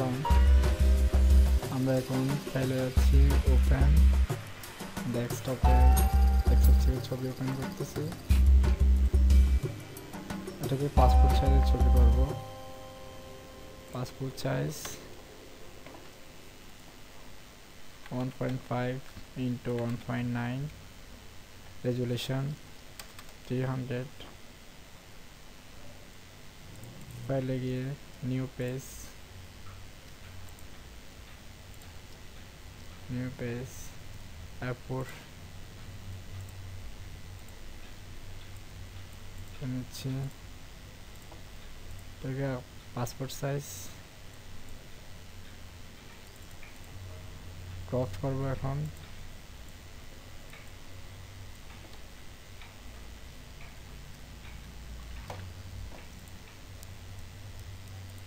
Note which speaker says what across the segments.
Speaker 1: করলাম। আমরা এখন ফাইলে যাচ্ছি, ওপেন ডেস্কটপে থেকে ছবি ওপেন করতেছি। এটাকে পাসপোর্ট সাইজের ছবি করব। Passport size 1.5 into 1.9, resolution 300। ফাইলে গিয়ে নিউ পেজ অ্যাপ4 নিচ্ছি। এটাকে পাসপোর্ট সাইজ ক্রপ করবো। এখন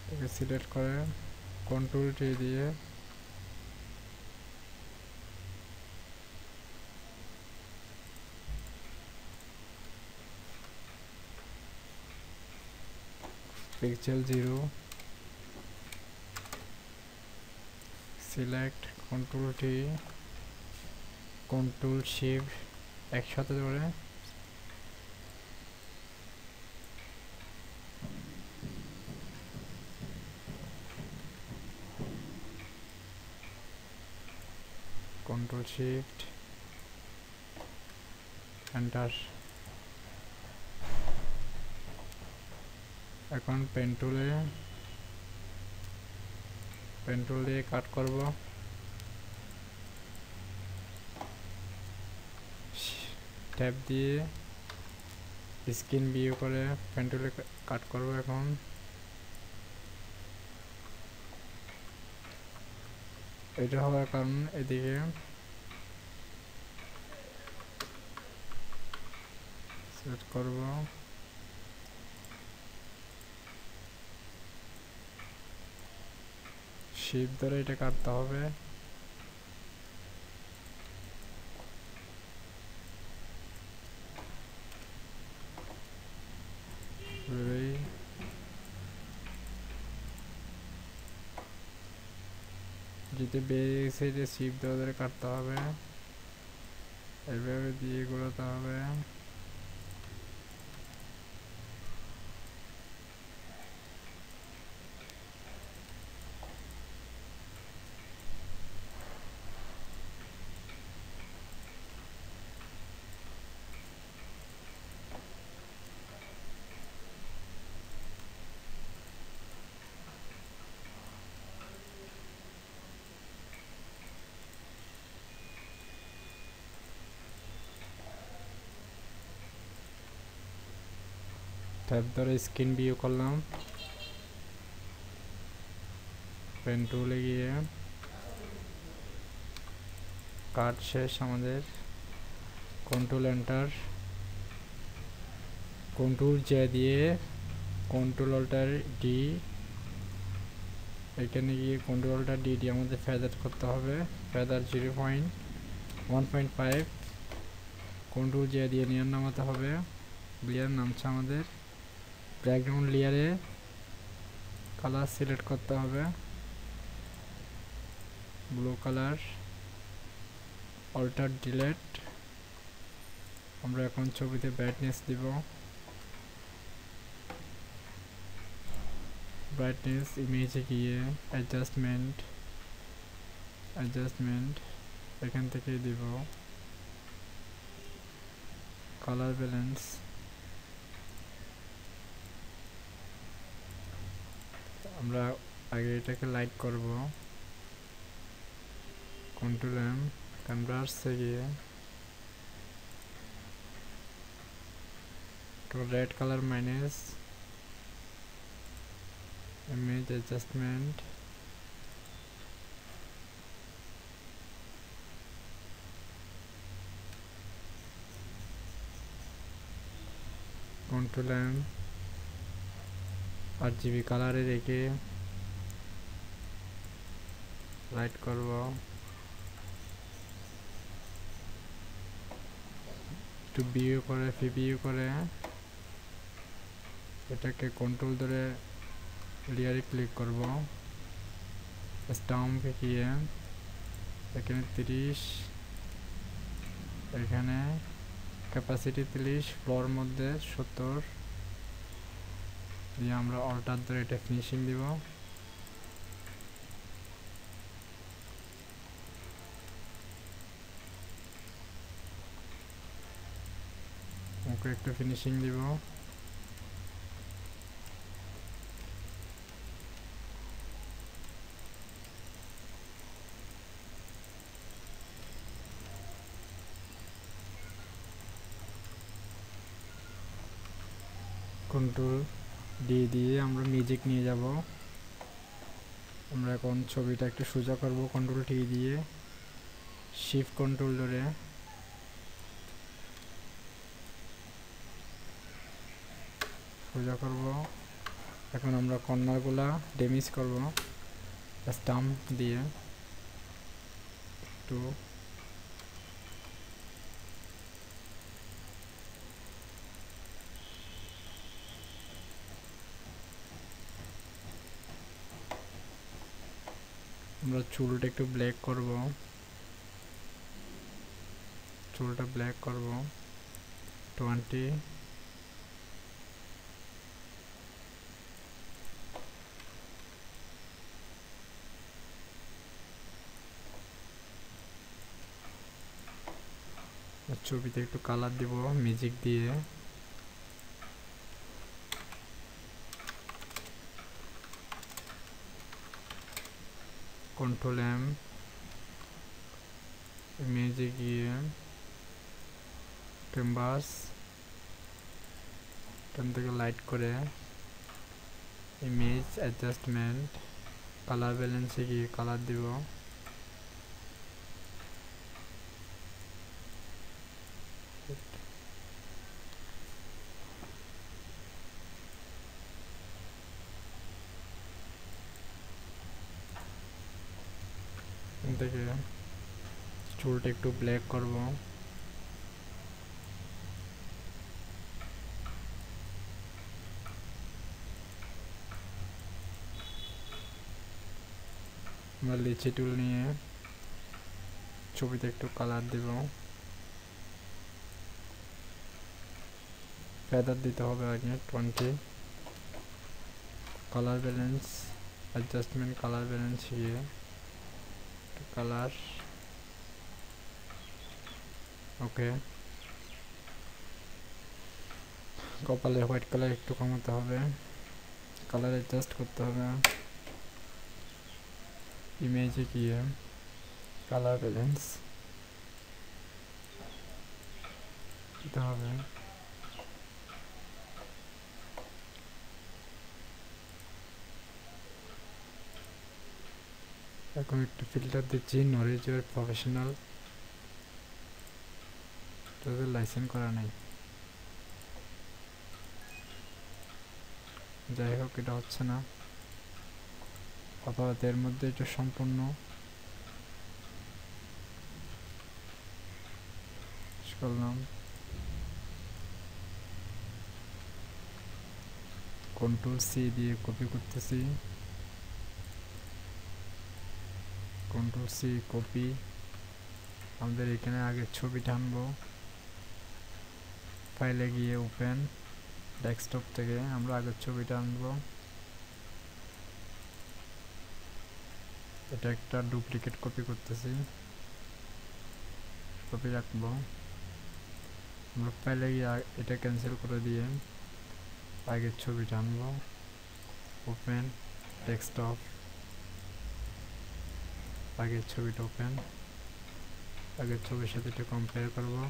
Speaker 1: এটাকে সিলেক্ট করে কন্ট্রোল টি দিয়ে pixel 0 select, control T, control shift একসাথে ধরে কন্ট্রোল শিফট এন্টার। এখন পেন টুল দিয়ে কাট করব। ট্যাব দিয়ে স্ক্রিন ভিউ করে পেন টুলে কাট করব। এখন এটা হওয়ার কারণ এদিকে সেট করব। শিফট ধরে এটা কাটতে হবে। যদি বেরিয়ে গেছে এটা শিফট ধরে কাটতে হবে। এভাবে দিয়ে ঘোরাতে হবে। ট্যাব ধরে স্ক্রিন ভিউ করলাম। পেন টুলে গিয়ে কাট শেষ আমাদের। কন্ট্রোল এন্টার, কন্ট্রোল জে দিয়ে কন্ট্রোল অল্টার ডি, এখানে গিয়ে কন্ট্রোল অল্টার ডি দিয়ে আমাদের ফেদার করতে হবে। ফেদার 0.1.5, কন্ট্রোল জে দিয়ে লেয়ার নামাতে হবে। লেয়ার নামছে আমাদের। ব্যাকগ্রাউন্ড লেয়ারে কালার সিলেক্ট করতে হবে, ব্লু কালার, অল্টার ডিলেট। আমরা এখন ছবিতে ব্রাইটনেস দিব। ব্রাইটনেস ইমেজে গিয়ে অ্যাডজাস্টমেন্ট এখান থেকে দিব। কালার ব্যালেন্স আমরা আগে এটাকে লাইট করব। কন্ট্রোল এম, কনভার্সে গিয়ে তো red colour minus, image adjustment, control M, RGB কালারে রেখে লাইট করব। একটু ভিউ করে প্রিভিউ করে এটাকে কন্ট্রোল ধরে লেয়ারে ক্লিক করব। স্টাম্প গিয়ে এখানে 30, এখানে ক্যাপাসিটি 30, ফ্লোর মধ্যে 70 দিয়ে আমরা অল্টার ধরে এটা ফিনিশিং দিব। ওকে একটু ফিনিশিং দিব। কন্ট্রোল ডি দিয়ে আমরা মিউজিক নিয়ে যাব। আমরা এখন ছবিটা একটু সোজা করব কন্ট্রোল টি দিয়ে, শিফট কন্ট্রোল ধরে। সোজা করব। এখন আমরা কর্নারগুলা ড্যামেজ করব স্টাম্প দিয়ে একটু। আমরা চুলটা একটু ব্ল্যাক করব, চুলটা ব্ল্যাক করব 20। ছবিতে একটু কালার দিব মিউজিক দিয়ে। কন্ট্রোল এম, ইমেজে গিয়ে ক্যানভাস, এখান থেকে লাইট করে ইমেজ অ্যাডজাস্টমেন্ট, কালার ব্যালেন্সে গিয়ে কালার দিব। এখান থেকে চুলটা একটু ব্ল্যাক করব। আমরা লিচি টুল নিয়ে ছবিতে একটু কালার দিব, ফেদার দিতে হবে আগে 20। Colour balance adjustment, colour balance গিয়ে কালার, ওকে। কপালে হোয়াইট কালার একটু কমাতে হবে, কালার অ্যাডজাস্ট করতে হবে। ইমেজে গিয়ে কালার ব্যালেন্স দিতে হবে। এখন একটু ফিল্টার দিচ্ছি, নলেজ ইউর প্রফেশনাল, তাদের লাইসেন্স করা নাই। যাই হোক এটা হচ্ছে না, আপাতত এর মধ্যে এটা সম্পূর্ণ করলাম। কন্ট্রোল সি দিয়ে কপি করতেছি, কন্ট্রোল সি কপি। আমাদের এখানে আগে ছবি টানবো, ফাইলে গিয়ে ওপেন, ডেস্কটপ থেকে আমরা আগের ছবিটা আনবো। এটা একটা ডুপ্লিকেট কপি করতেছি, কপি রাখবো। আমরা ফাইলে গিয়ে এটা ক্যান্সেল করে দিয়ে আগের ছবিটা আনবো, ওপেন, ডেস্কটপ, আগের ছবিটা ওপেন, আগের ছবির সাথে এটা কম্পেয়ার করবো।